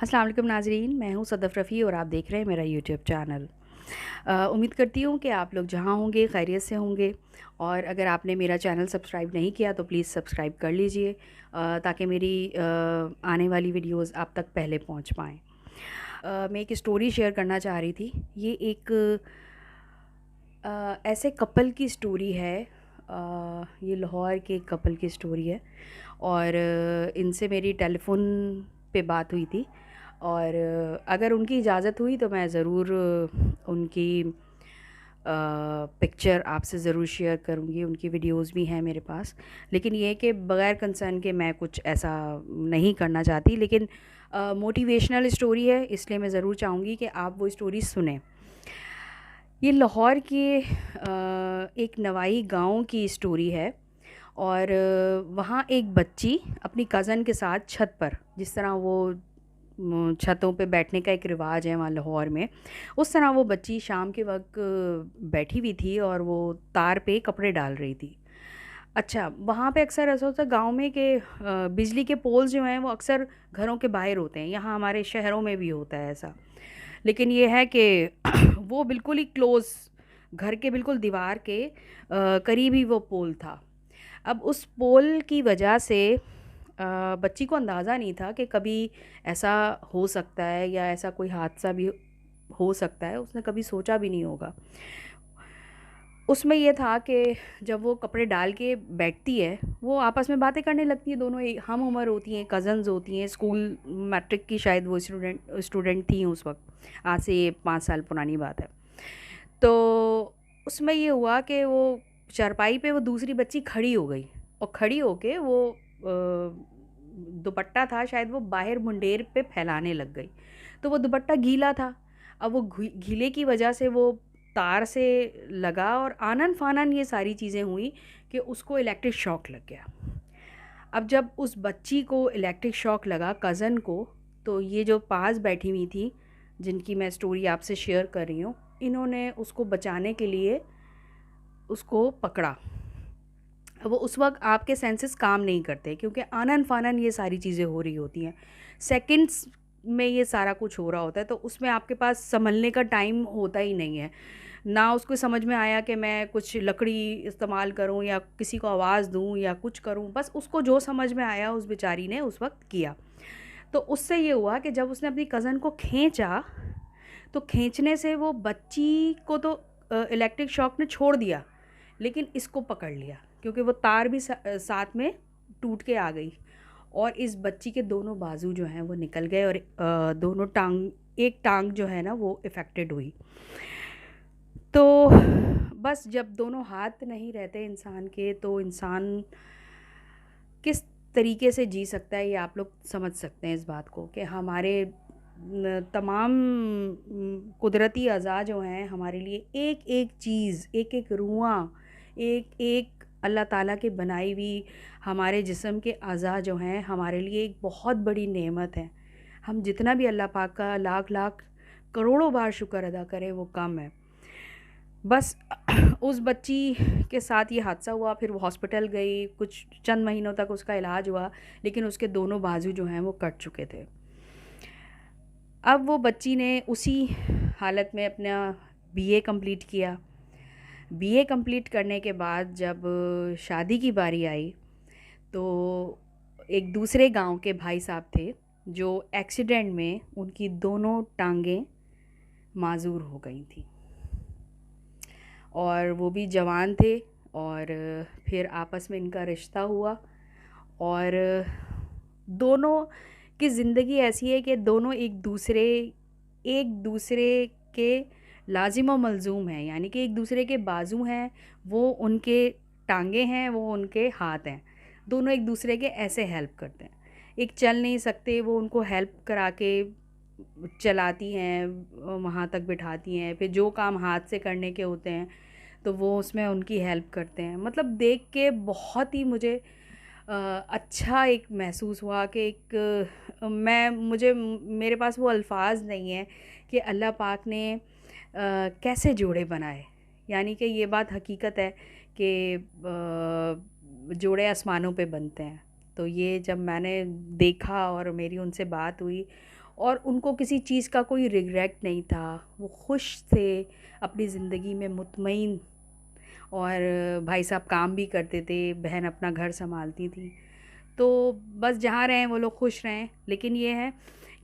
अस्सलाम वालेकुम नाज़रीन, मैं हूँ सदफ़ रफ़ी और आप देख रहे हैं मेरा यूट्यूब चैनल। उम्मीद करती हूँ कि आप लोग जहाँ होंगे खैरियत से होंगे। और अगर आपने मेरा चैनल सब्सक्राइब नहीं किया तो प्लीज़ सब्सक्राइब कर लीजिए, ताकि मेरी आने वाली वीडियोज़ आप तक पहले पहुँच पाएँ। मैं एक स्टोरी शेयर करना चाह रही थी। ये एक ऐसे कपल की स्टोरी है। ये लाहौर के एक कपल की स्टोरी है। और इनसे मेरी टेलीफ़ोन पे बात हुई थी। और अगर उनकी इजाज़त हुई तो मैं ज़रूर उनकी पिक्चर आपसे ज़रूर शेयर करूँगी। उनकी वीडियोज़ भी हैं मेरे पास। लेकिन ये है कि बग़ैर कंसर्न के मैं कुछ ऐसा नहीं करना चाहती। लेकिन मोटिवेशनल स्टोरी है, इसलिए मैं ज़रूर चाहूँगी कि आप वो स्टोरी सुनें। ये लाहौर के एक नवाई गांव की स्टोरी है। और वहाँ एक बच्ची अपनी कज़न के साथ छत पर, जिस तरह वो छतों पे बैठने का एक रिवाज है वहाँ लाहौर में, उस तरह वो बच्ची शाम के वक्त बैठी हुई थी और वो तार पे कपड़े डाल रही थी। अच्छा, वहाँ पे अक्सर ऐसा होता है गांव में कि बिजली के पोल्स जो हैं वो अक्सर घरों के बाहर होते हैं। यहाँ हमारे शहरों में भी होता है ऐसा। लेकिन ये है कि वो बिल्कुल ही क्लोज़, घर के बिल्कुल दीवार के करीब ही वो पोल था। अब उस पोल की वजह से बच्ची को अंदाज़ा नहीं था कि कभी ऐसा हो सकता है या ऐसा कोई हादसा भी हो सकता है। उसने कभी सोचा भी नहीं होगा। उसमें ये था कि जब वो कपड़े डाल के बैठती है, वो आपस में बातें करने लगती है। दोनों एक हम उम्र होती हैं, कज़न्स होती हैं, स्कूल मैट्रिक की शायद वो स्टूडेंट थी उस वक़्त। आज से ये 5 साल पुरानी बात है। तो उसमें ये हुआ कि वो चारपाई पे वो दूसरी बच्ची खड़ी हो गई और खड़ी होके वो दुपट्टा था शायद, वो बाहर मुंडेर पे फैलाने लग गई। तो वो दुपट्टा गीला था। अब वो गीले की वजह से वो तार से लगा और आनन फानन ये सारी चीज़ें हुई कि उसको इलेक्ट्रिक शॉक लग गया। अब जब उस बच्ची को इलेक्ट्रिक शॉक लगा, कज़न को, तो ये जो पास बैठी हुई थी, जिनकी मैं स्टोरी आपसे शेयर कर रही हूँ, इन्होंने उसको बचाने के लिए उसको पकड़ा। वो उस वक़्त आपके सेंसेस काम नहीं करते क्योंकि आनन-फानन ये सारी चीज़ें हो रही होती हैं। सेकंड्स में ये सारा कुछ हो रहा होता है, तो उसमें आपके पास सँभलने का टाइम होता ही नहीं है। ना उसको समझ में आया कि मैं कुछ लकड़ी इस्तेमाल करूँ या किसी को आवाज़ दूँ या कुछ करूँ, बस उसको जो समझ में आया उस बेचारी ने उस वक़्त किया। तो उससे ये हुआ कि जब उसने अपनी कज़न को खींचा, तो खींचने से वो बच्ची को तो इलेक्ट्रिक शॉक ने छोड़ दिया, लेकिन इसको पकड़ लिया क्योंकि वो तार भी साथ में टूट के आ गई। और इस बच्ची के दोनों बाजू जो हैं वो निकल गए और दोनों टांग, एक टांग जो है ना वो इफ़ेक्टेड हुई। तो बस जब दोनों हाथ नहीं रहते इंसान के, तो इंसान किस तरीके से जी सकता है, ये आप लोग समझ सकते हैं इस बात को कि हमारे तमाम कुदरती अज़ा जो हैं हमारे लिए, एक एक चीज़, एक एक रुआं, एक एक अल्लाह ताला की बनाई हुई हमारे जिस्म के अज़ा जो हैं हमारे लिए एक बहुत बड़ी नेमत है। हम जितना भी अल्लाह पाक का लाख लाख करोड़ों बार शुक्र अदा करें वो कम है। बस उस बच्ची के साथ ये हादसा हुआ, फिर वो हॉस्पिटल गई, कुछ चंद महीनों तक उसका इलाज हुआ, लेकिन उसके दोनों बाजू जो हैं वो कट चुके थे। अब वो बच्ची ने उसी हालत में अपना बीए कंप्लीट किया। बीए कंप्लीट करने के बाद जब शादी की बारी आई, तो एक दूसरे गांव के भाई साहब थे जो एक्सीडेंट में उनकी दोनों टांगें माजूर हो गई थी। और वो भी जवान थे। और फिर आपस में इनका रिश्ता हुआ। और दोनों की ज़िंदगी ऐसी है कि दोनों एक दूसरे के लाजिम व मलज़ूम हैं, यानी कि एक दूसरे के बाजू हैं, वो उनके टांगे हैं, वो उनके हाथ हैं। दोनों एक दूसरे के ऐसे हेल्प करते हैं। एक चल नहीं सकते, वो उनको हेल्प करा के चलाती हैं, वहाँ तक बिठाती हैं। फिर जो काम हाथ से करने के होते हैं तो वो उसमें उनकी हेल्प करते हैं। मतलब देख के बहुत ही मुझे अच्छा एक महसूस हुआ कि एक मैं मुझे मेरे पास वो अल्फाज नहीं है कि अल्लाह पाक ने कैसे जोड़े बनाए। यानी कि ये बात हकीकत है कि जोड़े आसमानों पे बनते हैं। तो ये जब मैंने देखा और मेरी उनसे बात हुई और उनको किसी चीज़ का कोई रिग्रेट नहीं था। वो खुश थे, अपनी ज़िंदगी में मुतमईन। और भाई साहब काम भी करते थे, बहन अपना घर सँभालती थी। तो बस जहाँ रहें वो लोग खुश रहें। लेकिन ये है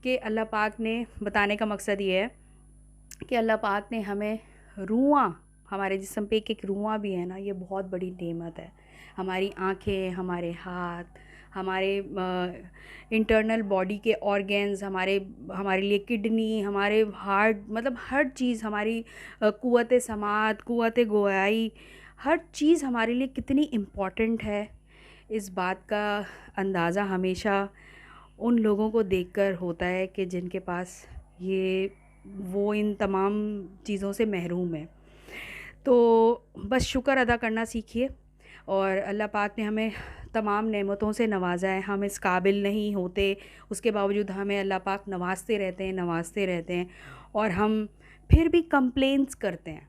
कि अल्लाह पाक ने, बताने का मकसद ये है कि अल्लाह पाक ने हमें रुआँ, हमारे जिस्म पे एक-एक रुआँ भी है ना, ये बहुत बड़ी नेमत है। हमारी आँखें, हमारे हाथ, हमारे इंटरनल बॉडी के ऑर्गन्स, हमारे लिए किडनी, हमारे हार्ट, मतलब हर चीज़ हमारी, क़ुव्वत समात, क़ुव्वत गोयाई, हर चीज़ हमारे लिए कितनी इम्पॉर्टेंट है, इस बात का अंदाज़ा हमेशा उन लोगों को देखकर होता है कि जिनके पास ये वो इन तमाम चीज़ों से महरूम है। तो बस शुक्र अदा करना सीखिए। और अल्लाह पाक ने हमें तमाम नेमतों से नवाज़ा है। हम इस काबिल नहीं होते, उसके बावजूद हमें अल्लाह पाक नवाज़ते रहते हैं, नवाज़ते रहते हैं, और हम फिर भी कंप्लेंट्स करते हैं।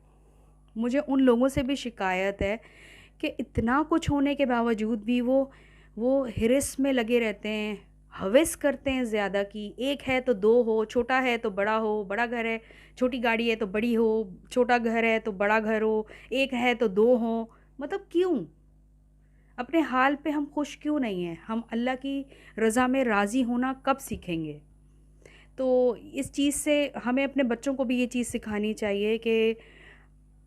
मुझे उन लोगों से भी शिकायत है कि इतना कुछ होने के बावजूद भी वो हिरिस में लगे रहते हैं, हवस करते हैं ज़्यादा कि एक है तो दो हो, छोटा है तो बड़ा हो, बड़ा घर है, छोटी गाड़ी है तो बड़ी हो, छोटा घर है तो बड़ा घर हो, एक है तो दो हो। मतलब क्यों? अपने हाल पे हम खुश क्यों नहीं हैं? हम अल्लाह की रज़ा में राज़ी होना कब सीखेंगे? तो इस चीज़ से हमें अपने बच्चों को भी ये चीज़ सिखानी चाहिए कि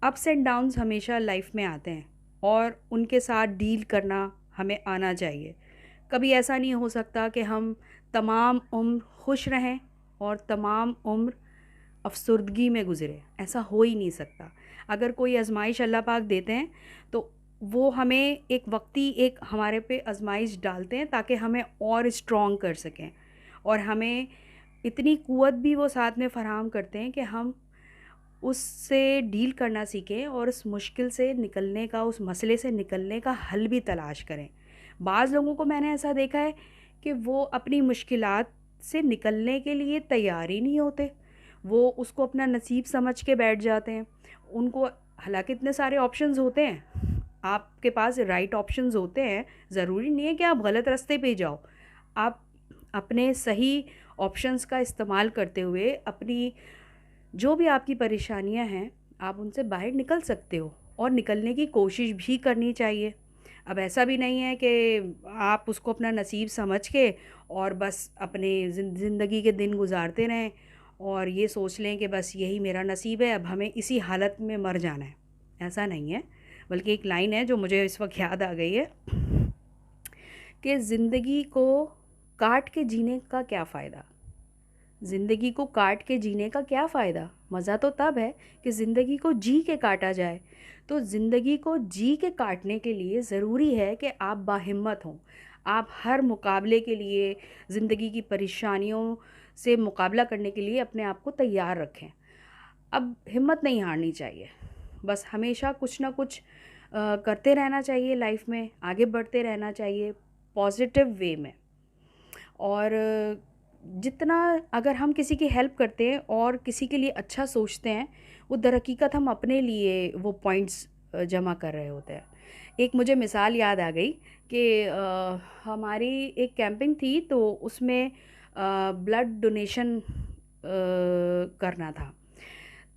अप्स एंड डाउन्स हमेशा लाइफ में आते हैं, और उनके साथ डील करना हमें आना चाहिए। कभी ऐसा नहीं हो सकता कि हम तमाम उम्र खुश रहें और तमाम उम्र अफ़सुर्दगी में गुज़रे, ऐसा हो ही नहीं सकता। अगर कोई आज़माइश अल्लाह पाक देते हैं तो वो हमें एक वक्ती एक हमारे पे आज़माइश डालते हैं ताकि हमें और स्ट्रॉन्ग कर सकें, और हमें इतनी क़ुव्वत भी वो साथ में फ़राहम करते हैं कि हम उससे डील करना सीखें और उस मुश्किल से निकलने का, उस मसले से निकलने का हल भी तलाश करें। बाज़ लोगों को मैंने ऐसा देखा है कि वो अपनी मुश्किलात से निकलने के लिए तैयार ही नहीं होते। वो उसको अपना नसीब समझ के बैठ जाते हैं। उनको हालाँकि इतने सारे ऑप्शंस होते हैं, आपके पास राइट ऑप्शंस होते हैं, ज़रूरी नहीं है कि आप गलत रास्ते पे जाओ। आप अपने सही ऑप्शंस का इस्तेमाल करते हुए अपनी जो भी आपकी परेशानियां हैं, आप उनसे बाहर निकल सकते हो, और निकलने की कोशिश भी करनी चाहिए। अब ऐसा भी नहीं है कि आप उसको अपना नसीब समझ के और बस अपने ज़िंदगी के दिन गुजारते रहें और ये सोच लें कि बस यही मेरा नसीब है, अब हमें इसी हालत में मर जाना है। ऐसा नहीं है। बल्कि एक लाइन है जो मुझे इस वक्त याद आ गई है कि ज़िंदगी को काट के जीने का क्या फ़ायदा। ज़िंदगी को काट के जीने का क्या फ़ायदा? मज़ा तो तब है कि ज़िंदगी को जी के काटा जाए। तो ज़िंदगी को जी के काटने के लिए ज़रूरी है कि आप बाहिम्मत हों। आप हर मुकाबले के लिए, ज़िंदगी की परेशानियों से मुकाबला करने के लिए अपने आप को तैयार रखें। अब हिम्मत नहीं हारनी चाहिए। बस हमेशा कुछ ना कुछ करते रहना चाहिए लाइफ में, आगे बढ़ते रहना चाहिए पॉजिटिव वे में। और जितना अगर हम किसी की हेल्प करते हैं और किसी के लिए अच्छा सोचते हैं, वो दरहकीकत हम अपने लिए वो पॉइंट्स जमा कर रहे होते हैं। एक मुझे मिसाल याद आ गई कि हमारी एक कैंपिंग थी, तो उसमें ब्लड डोनेशन करना था।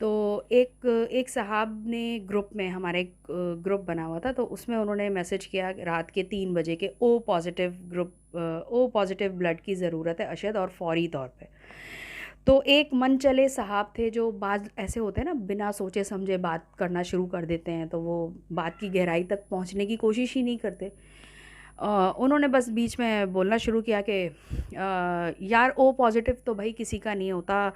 तो एक साहब ने ग्रुप में, हमारा एक ग्रुप बना हुआ था, तो उसमें उन्होंने मैसेज किया रात के 3 बजे के ओ पॉजिटिव ब्लड की ज़रूरत है अशद और फौरी तौर पे। तो एक मन चले साहब थे जो बात ऐसे होते हैं ना, बिना सोचे समझे बात करना शुरू कर देते हैं, तो वो बात की गहराई तक पहुंचने की कोशिश ही नहीं करते। उन्होंने बस बीच में बोलना शुरू किया कि यार ओ पॉजिटिव तो भाई किसी का नहीं होता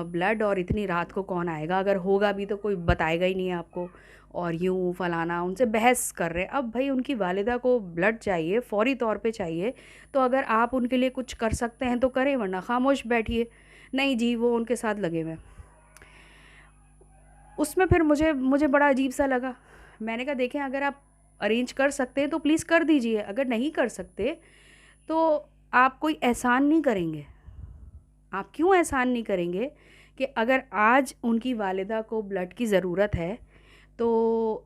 ब्लड, और इतनी रात को कौन आएगा, अगर होगा भी तो कोई बताएगा ही नहीं आपको, और यूँ फलाना। उनसे बहस कर रहे हैं। अब भाई उनकी वालिदा को ब्लड चाहिए, फौरी तौर पे चाहिए, तो अगर आप उनके लिए कुछ कर सकते हैं तो करें, वरना खामोश बैठिए। नहीं जी, वो उनके साथ लगे हुए। उसमें फिर मुझे बड़ा अजीब सा लगा। मैंने कहा देखें, अगर आप अरेंज कर सकते हैं तो प्लीज़ कर दीजिए, अगर नहीं कर सकते तो आप कोई एहसान नहीं करेंगे। आप क्यों एहसान नहीं करेंगे कि अगर आज उनकी वालिदा को ब्लड की ज़रूरत है तो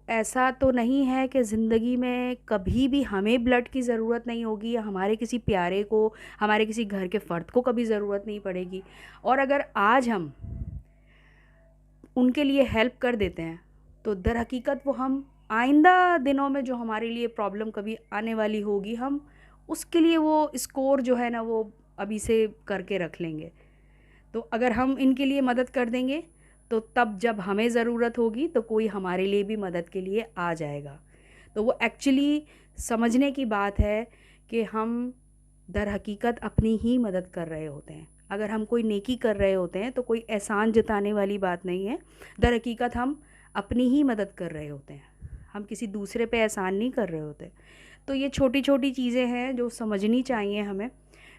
ऐसा तो नहीं है कि ज़िंदगी में कभी भी हमें ब्लड की ज़रूरत नहीं होगी, या हमारे किसी प्यारे को, हमारे किसी घर के फ़र्द को कभी ज़रूरत नहीं पड़ेगी। और अगर आज हम उनके लिए हेल्प कर देते हैं, तो दर हकीकत वो हम आइंदा दिनों में जो हमारे लिए प्रॉब्लम कभी आने वाली होगी, हम उसके लिए वो स्कोर जो है ना, वो अभी से करके रख लेंगे। तो अगर हम इनके लिए मदद कर देंगे, तो तब जब हमें ज़रूरत होगी तो कोई हमारे लिए भी मदद के लिए आ जाएगा। तो वो एक्चुअली समझने की बात है कि हम दर हकीकत अपनी ही मदद कर रहे होते हैं। अगर हम कोई नेकी कर रहे होते हैं तो कोई एहसान जताने वाली बात नहीं है। दर हकीकत हम अपनी ही मदद कर रहे होते हैं, हम किसी दूसरे पे एहसान नहीं कर रहे होते। तो ये छोटी छोटी चीज़ें हैं जो समझनी चाहिए हमें।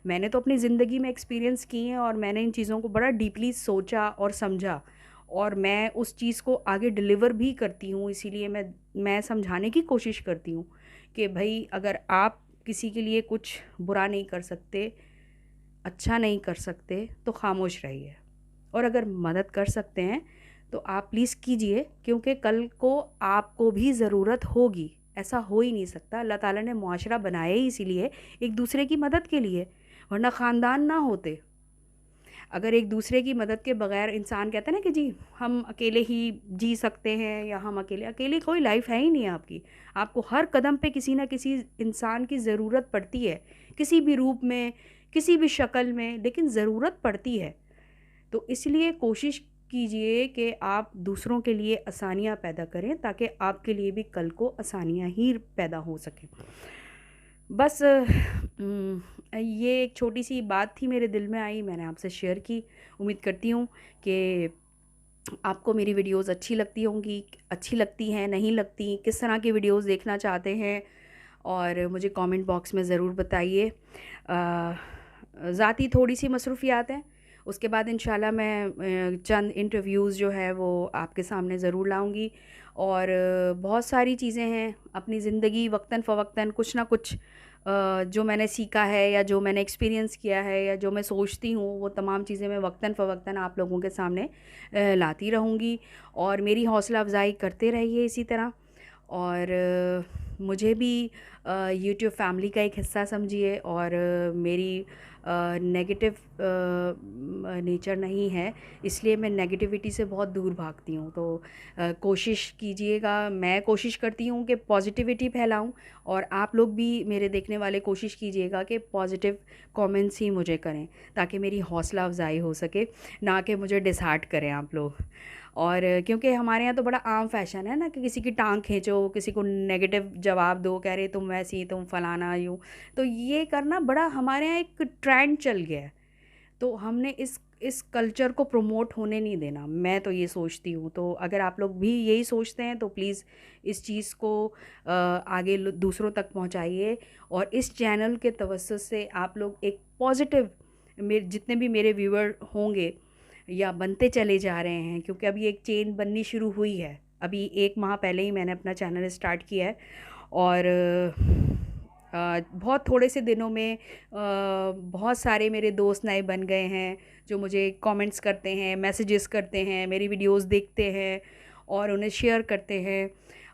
मैंने तो अपनी ज़िंदगी में एक्सपीरियंस की हैं, और मैंने इन चीज़ों को बड़ा डीपली सोचा और समझा, और मैं उस चीज़ को आगे डिलीवर भी करती हूँ। इसीलिए मैं समझाने की कोशिश करती हूँ कि भाई, अगर आप किसी के लिए कुछ बुरा नहीं कर सकते, अच्छा नहीं कर सकते, तो खामोश रहिए। और अगर मदद कर सकते हैं तो आप प्लीज़ कीजिए, क्योंकि कल को आपको भी ज़रूरत होगी। ऐसा हो ही नहीं सकता। अल्लाह ताला ने मुआशरा बनाया ही इसीलिए, एक दूसरे की मदद के लिए, वरना ख़ानदान ना होते। अगर एक दूसरे की मदद के बगैर इंसान कहता है ना कि जी हम अकेले ही जी सकते हैं, या हम अकेले अकेले कोई लाइफ है ही नहीं है आपकी। आपको हर कदम पे किसी ना किसी इंसान की ज़रूरत पड़ती है, किसी भी रूप में, किसी भी शक्ल में, लेकिन ज़रूरत पड़ती है। तो इसलिए कोशिश कीजिए कि आप दूसरों के लिए आसानियाँ पैदा करें, ताकि आपके लिए भी कल को आसानियाँ ही पैदा हो सकें। बस ये एक छोटी सी बात थी, मेरे दिल में आई, मैंने आपसे शेयर की। उम्मीद करती हूँ कि आपको मेरी वीडियोस अच्छी लगती होंगी, अच्छी लगती हैं, नहीं लगती, किस तरह की वीडियोस देखना चाहते हैं, और मुझे कमेंट बॉक्स में ज़रूर बताइए। ज़ाती थोड़ी सी मसरूफ़ियात हैं, उसके बाद इंशाल्लाह मैं चंद इंटरव्यूज़ जो है वो आपके सामने ज़रूर लाऊंगी। और बहुत सारी चीज़ें हैं अपनी ज़िंदगी, वक्तन फ़वक्तन कुछ ना कुछ जो मैंने सीखा है, या जो मैंने एक्सपीरियंस किया है, या जो मैं सोचती हूँ, वो तमाम चीज़ें मैं वक्तन फ़वक्तन आप लोगों के सामने लाती रहूँगी। और मेरी हौसला अफ़ज़ाई करते रहिए इसी तरह। और मुझे भी यूट्यूब फैमिली का एक हिस्सा समझिए, और मेरी नेगेटिव नेचर नहीं है, इसलिए मैं नेगेटिविटी से बहुत दूर भागती हूँ। तो कोशिश कीजिएगा, मैं कोशिश करती हूँ कि पॉजिटिविटी फैलाऊँ, और आप लोग भी मेरे देखने वाले कोशिश कीजिएगा कि पॉजिटिव कमेंट्स ही मुझे करें, ताकि मेरी हौसला अफ़ज़ाई हो सके, ना कि मुझे डिसहार्ट करें आप लोग। और क्योंकि हमारे यहाँ तो बड़ा आम फैशन है ना कि किसी की टांग खींचो, किसी को नेगेटिव जवाब दो, कह रहे तुम वैसी, तुम फलाना, यूँ। तो ये करना बड़ा हमारे यहाँ एक ट्रेंड चल गया है। तो हमने इस कल्चर को प्रमोट होने नहीं देना, मैं तो ये सोचती हूँ। तो अगर आप लोग भी यही सोचते हैं तो प्लीज़ इस चीज़ को आगे दूसरों तक पहुँचाइए, और इस चैनल के तवज्जुह से आप लोग एक पॉजिटिव, मेरे जितने भी मेरे व्यूअर होंगे या बनते चले जा रहे हैं, क्योंकि अभी एक चेन बननी शुरू हुई है। अभी 1 माह पहले ही मैंने अपना चैनल स्टार्ट किया है, और बहुत थोड़े से दिनों में बहुत सारे मेरे दोस्त नए बन गए हैं, जो मुझे कमेंट्स करते हैं, मैसेजेस करते हैं, मेरी वीडियोस देखते हैं और उन्हें शेयर करते हैं।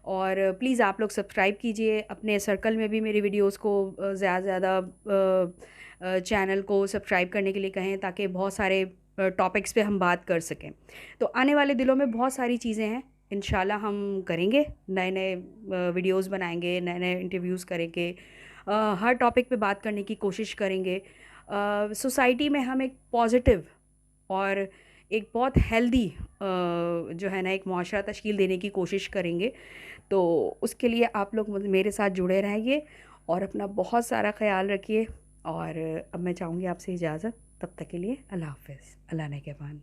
और प्लीज़ आप लोग सब्सक्राइब कीजिए, अपने सर्कल में भी मेरी वीडियोस को ज़्यादा से ज़्यादा चैनल को सब्सक्राइब करने के लिए कहें, ताकि बहुत सारे टॉपिक्स पे हम बात कर सकें। तो आने वाले दिनों में बहुत सारी चीज़ें हैं, इंशाल्लाह हम करेंगे, नए नए वीडियोस बनाएंगे, नए नए इंटरव्यूज़ करेंगे, हर टॉपिक पे बात करने की कोशिश करेंगे। सोसाइटी में हम एक पॉजिटिव और एक बहुत हेल्दी जो है ना एक मुआशरा तश्कील देने की कोशिश करेंगे। तो उसके लिए आप लोग मेरे साथ जुड़े रहिए, और अपना बहुत सारा ख्याल रखिए। और अब मैं चाहूँगी आपसे इजाज़त, तब तक के लिए अल्लाह हाफ़िज़, अल्लाह ने के पान।